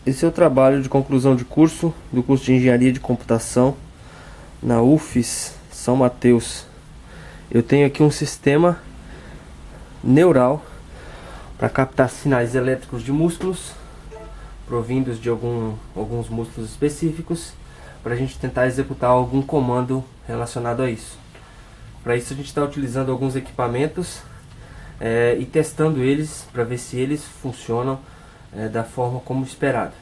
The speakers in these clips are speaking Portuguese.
Esse é o trabalho de conclusão de curso do curso de Engenharia de Computação na UFES São Mateus. Eu tenho aqui um sistema neural para captar sinais elétricos de músculos provindos de alguns músculos específicos, para a gente tentar executar algum comando relacionado a isso. Para isso a gente está utilizando alguns equipamentos e testando eles para ver se eles funcionam da forma como esperado.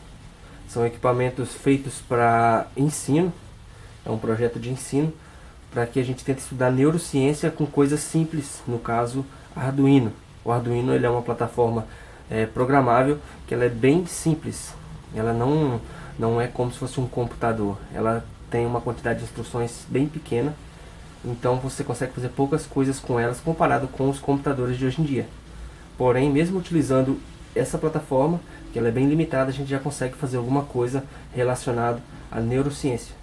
São equipamentos feitos para ensino, é um projeto de ensino para que a gente tente estudar neurociência com coisas simples, no caso Arduino. O Arduino ele é uma plataforma programável que ela é bem simples, ela não é como se fosse um computador, ela tem uma quantidade de instruções bem pequena, então você consegue fazer poucas coisas com elas comparado com os computadores de hoje em dia. Porém, mesmo utilizando essa plataforma, que ela é bem limitada, a gente já consegue fazer alguma coisa relacionada à neurociência.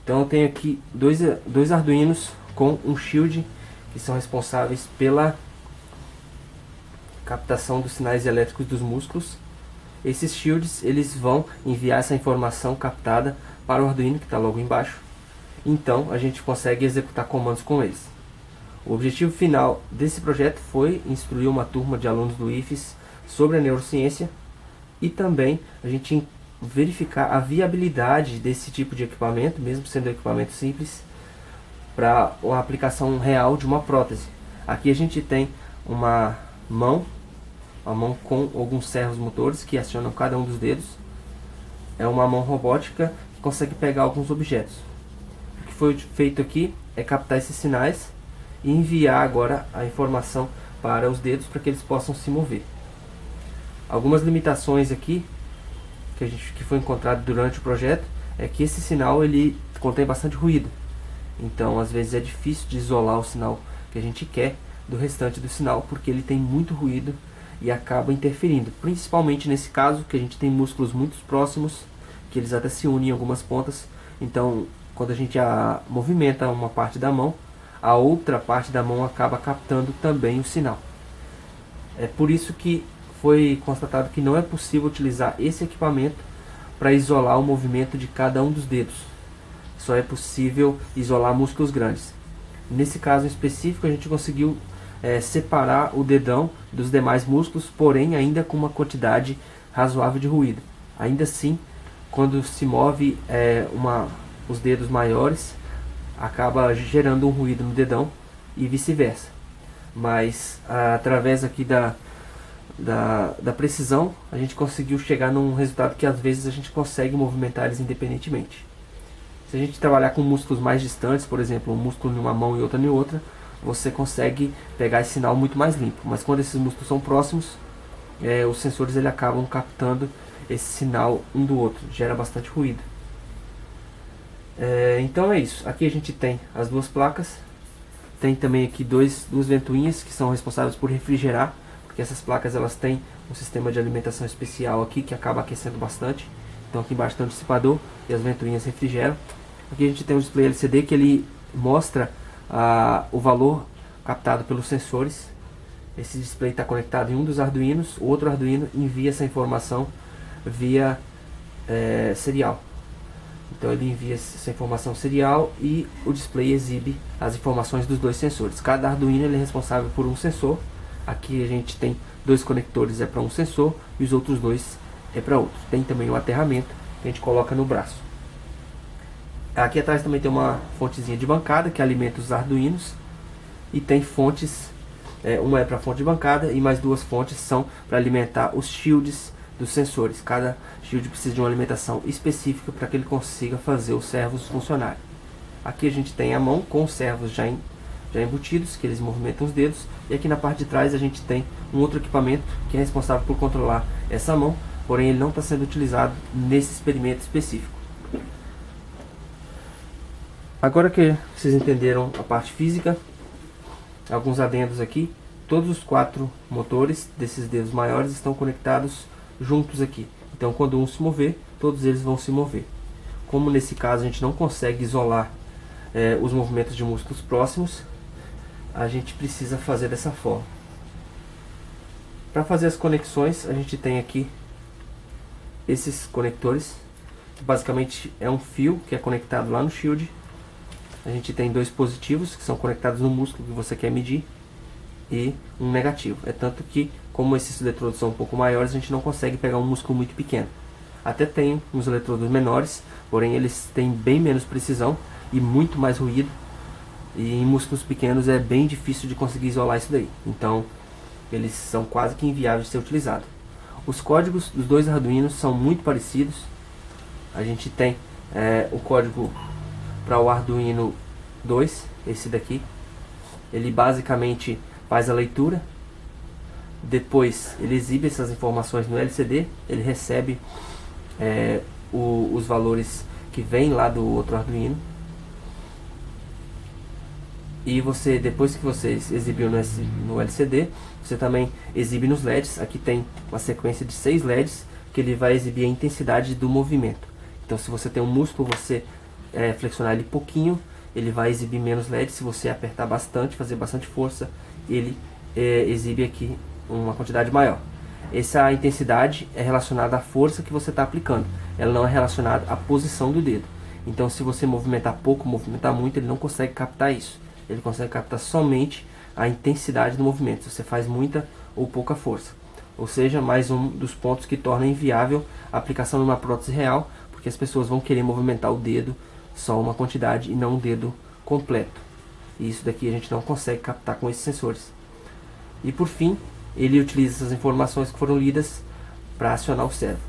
Então eu tenho aqui dois Arduinos com um shield que são responsáveis pela captação dos sinais elétricos dos músculos. Esses shields eles vão enviar essa informação captada para o Arduino que está logo embaixo. Então a gente consegue executar comandos com eles. O objetivo final desse projeto foi instruir uma turma de alunos do IFES sobre a neurociência e também a gente verificar a viabilidade desse tipo de equipamento, mesmo sendo um equipamento simples, para uma aplicação real de uma prótese. Aqui a gente tem uma mão com alguns servos motores que acionam cada um dos dedos. É uma mão robótica que consegue pegar alguns objetos. O que foi feito aqui é captar esses sinais e enviar agora a informação para os dedos para que eles possam se mover. Algumas limitações aqui que foi encontrado durante o projeto é que esse sinal ele contém bastante ruído. Então às vezes é difícil de isolar o sinal que a gente quer do restante do sinal, porque ele tem muito ruído e acaba interferindo, principalmente nesse caso que a gente tem músculos muito próximos, que eles até se unem em algumas pontas. Então quando a gente movimenta uma parte da mão, a outra parte da mão acaba captando também o sinal. É por isso que foi constatado que não é possível utilizar esse equipamento para isolar o movimento de cada um dos dedos. Só é possível isolar músculos grandes. Nesse caso em específico a gente conseguiu separar o dedão dos demais músculos, porém ainda com uma quantidade razoável de ruído. Ainda assim, quando se move os dedos maiores, acaba gerando um ruído no dedão e vice-versa. Mas através aqui da precisão, a gente conseguiu chegar num resultado que às vezes a gente consegue movimentar eles independentemente. Se a gente trabalhar com músculos mais distantes, por exemplo, um músculo em uma mão e outro em outra, você consegue pegar esse sinal muito mais limpo. Mas quando esses músculos são próximos, os sensores ele acabam captando esse sinal um do outro, gera bastante ruído. Então é isso, aqui a gente tem as duas placas, tem também aqui duas ventoinhas que são responsáveis por refrigerar, porque essas placas elas têm um sistema de alimentação especial aqui que acaba aquecendo bastante. Então aqui embaixo tem um dissipador e as ventoinhas refrigeram. Aqui a gente tem um display LCD que ele mostra o valor captado pelos sensores. Esse display está conectado em um dos Arduinos, o outro Arduino envia essa informação via serial. Então ele envia essa informação serial e o display exibe as informações dos dois sensores. Cada Arduino ele é responsável por um sensor. Aqui a gente tem dois conectores para um sensor e os outros dois para outro. Tem também um aterramento que a gente coloca no braço. Aqui atrás também tem uma fontezinha de bancada que alimenta os Arduinos. E tem fontes, uma é para fonte de bancada e mais duas fontes são para alimentar os shields dos sensores. Cada shield precisa de uma alimentação específica para que ele consiga fazer os servos funcionarem. Aqui a gente tem a mão com os servos já embutidos, que eles movimentam os dedos. E aqui na parte de trás a gente tem um outro equipamento que é responsável por controlar essa mão, porém ele não está sendo utilizado nesse experimento específico. Agora que vocês entenderam a parte física, alguns adendos aqui. Todos os 4 motores desses dedos maiores estão conectados juntos aqui. Então quando um se mover, todos eles vão se mover. Como nesse caso a gente não consegue isolar os movimentos de músculos próximos, a gente precisa fazer dessa forma. Para fazer as conexões, a gente tem aqui esses conectores, que basicamente é um fio que é conectado lá no shield. A gente tem dois positivos que são conectados no músculo que você quer medir e um negativo. É tanto que, como esses eletrodos são um pouco maiores, a gente não consegue pegar um músculo muito pequeno. Até tem uns eletrodos menores, porém eles têm bem menos precisão e muito mais ruído. E em músculos pequenos é bem difícil de conseguir isolar isso daí. Então eles são quase que inviáveis de ser utilizados. Os códigos dos dois Arduinos são muito parecidos. A gente tem o código para o Arduino 2, esse daqui. Ele basicamente faz a leitura. Depois ele exibe essas informações no LCD. Ele recebe os valores que vêm lá do outro Arduino. E você, depois que você exibiu no LCD, você também exibe nos LEDs. Aqui tem uma sequência de 6 LEDs que ele vai exibir a intensidade do movimento. Então se você tem um músculo, você flexionar ele pouquinho, ele vai exibir menos LEDs. Se você apertar bastante, fazer bastante força, ele exibe aqui uma quantidade maior. Essa intensidade é relacionada à força que você está aplicando. Ela não é relacionada à posição do dedo. Então se você movimentar pouco, movimentar muito, ele não consegue captar isso. Ele consegue captar somente a intensidade do movimento, se você faz muita ou pouca força. Ou seja, mais um dos pontos que torna inviável a aplicação numa prótese real, porque as pessoas vão querer movimentar o dedo só uma quantidade e não o dedo completo. E isso daqui a gente não consegue captar com esses sensores. E por fim, ele utiliza essas informações que foram lidas para acionar o servo.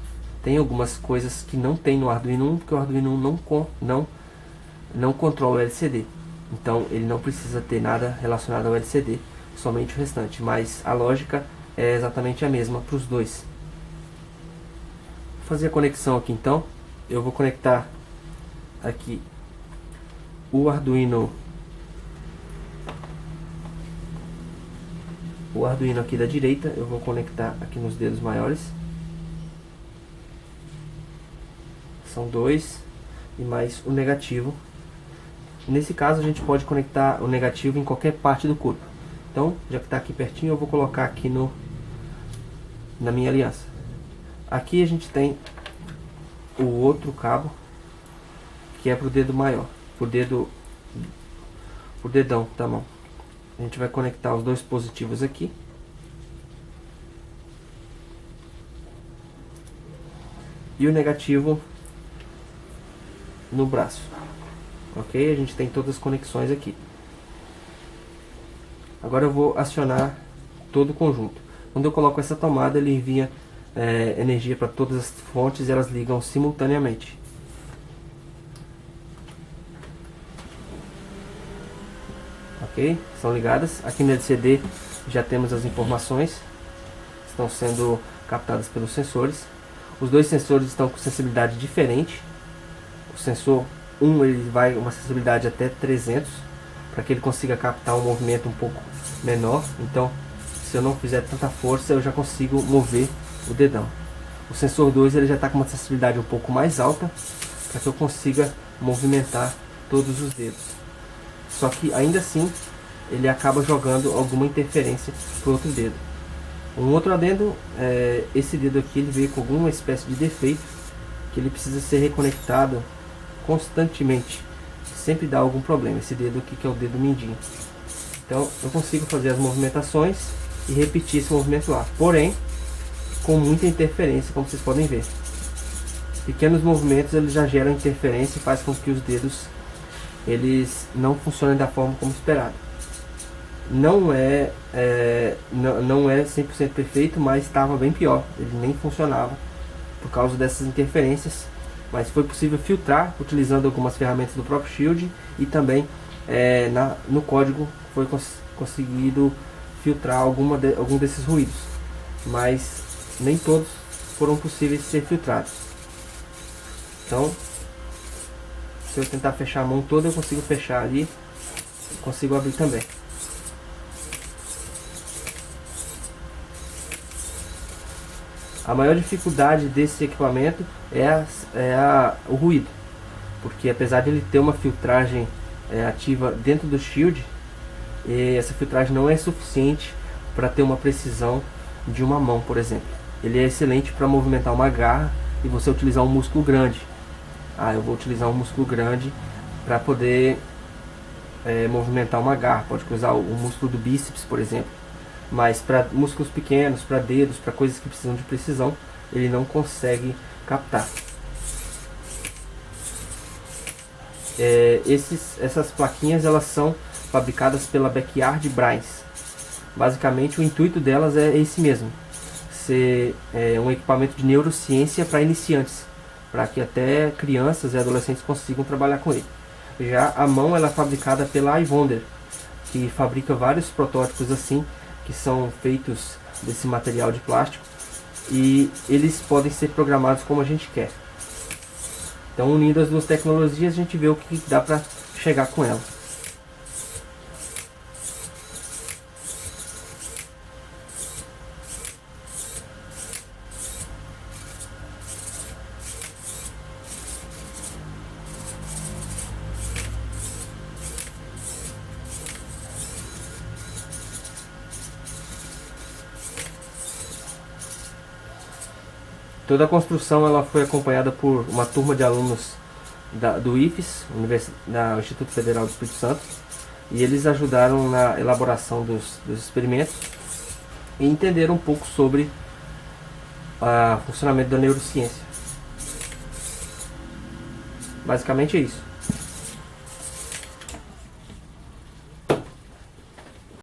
Tem algumas coisas que não tem no Arduino 1, porque o Arduino 1 não controla o LCD. Então ele não precisa ter nada relacionado ao LCD, somente o restante. Mas a lógica é exatamente a mesma para os dois. Vou fazer a conexão aqui então. Eu vou conectar aqui o Arduino aqui da direita. Eu vou conectar aqui nos dedos maiores. São 2 e mais o negativo. Nesse caso a gente pode conectar o negativo em qualquer parte do corpo. Então, já que está aqui pertinho, eu vou colocar aqui na minha aliança. Aqui a gente tem o outro cabo, que é para o dedo maior, o dedão da mão. A gente vai conectar os dois positivos aqui. E o negativo no braço. Ok? A gente tem todas as conexões aqui. Agora eu vou acionar todo o conjunto. Quando eu coloco essa tomada, ele envia energia para todas as fontes e elas ligam simultaneamente. Ok? São ligadas. Aqui no LCD já temos as informações. Estão sendo captadas pelos sensores. Os dois sensores estão com sensibilidade diferente. O sensor 1 ele vai uma sensibilidade até 300, para que ele consiga captar um movimento um pouco menor. Então, se eu não fizer tanta força, eu já consigo mover o dedão. O sensor 2 ele já está com uma sensibilidade um pouco mais alta, para que eu consiga movimentar todos os dedos. Só que ainda assim, ele acaba jogando alguma interferência para o outro dedo. Um outro adendo, esse dedo aqui ele veio com alguma espécie de defeito, que ele precisa ser reconectado constantemente. Sempre dá algum problema, esse dedo aqui que é o dedo mindinho. Então eu consigo fazer as movimentações e repetir esse movimento lá, porém com muita interferência, como vocês podem ver. Pequenos movimentos eles já geram interferência e faz com que os dedos eles não funcionem da forma como esperado. Não é 100% perfeito, mas estava bem pior, ele nem funcionava por causa dessas interferências. Mas foi possível filtrar utilizando algumas ferramentas do próprio Shield e também no código foi conseguido filtrar algum desses ruídos, mas nem todos foram possíveis de ser filtrados. Então, se eu tentar fechar a mão toda, eu consigo fechar ali, consigo abrir também. A maior dificuldade desse equipamento é o ruído, porque apesar de ele ter uma filtragem ativa dentro do Shield, essa filtragem não é suficiente para ter uma precisão de uma mão, por exemplo. Ele é excelente para movimentar uma garra e você utilizar um músculo grande. Eu vou utilizar um músculo grande para poder movimentar uma garra. Pode usar o músculo do bíceps, por exemplo. Mas para músculos pequenos, para dedos, para coisas que precisam de precisão, ele não consegue captar. Essas plaquinhas elas são fabricadas pela Backyard Brains. Basicamente o intuito delas é esse mesmo, ser um equipamento de neurociência para iniciantes, para que até crianças e adolescentes consigam trabalhar com ele. Já a mão ela é fabricada pela iWonder, que fabrica vários protótipos assim, que são feitos desse material de plástico, e eles podem ser programados como a gente quer. Então, unindo as duas tecnologias, a gente vê o que dá para chegar com ela. Toda a construção ela foi acompanhada por uma turma de alunos do IFES, da Instituto Federal do Espírito Santo, e eles ajudaram na elaboração dos experimentos e entenderam um pouco sobre o funcionamento da neurociência. Basicamente é isso.